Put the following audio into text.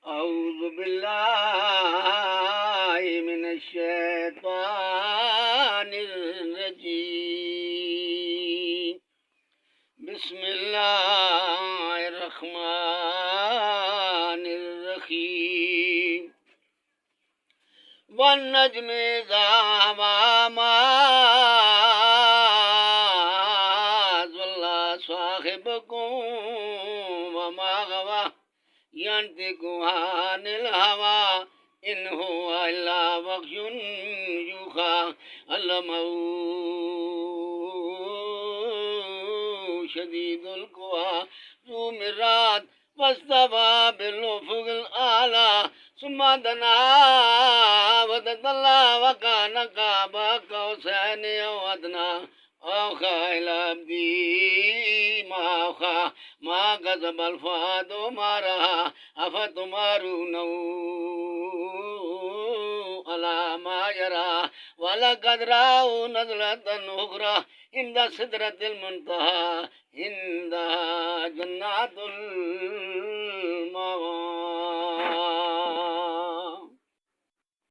औज़ु बिल्लाहि मिनश्शैतानिर रजीम। बिस्मिल्लाहिर रहमानिर रहीम। वन नज्मि इज़ा हवा मा ज़ल्ला साहिबुकुम व मा गवा यंतिकु अनिल हवा इन हुवा इल्ला वह्युन यूहा अल्लमहु शदीदुल कुवा ज़ू मिर्रात फस्तवा बिल उफ़ुक़िल आला सुम्मा दना वतदल्ला व कान क़ाब क़ौसैनि औ अदना औहा इला अब्दी मा औहा मा कज़बल फ़ुआदु मा रहा अफ़तुमारूनहु अला मा यरा वलक़द रअहू नज़लतन उख़रा इंद सिदरतिल मुंतहा इंदहा जन्नतुल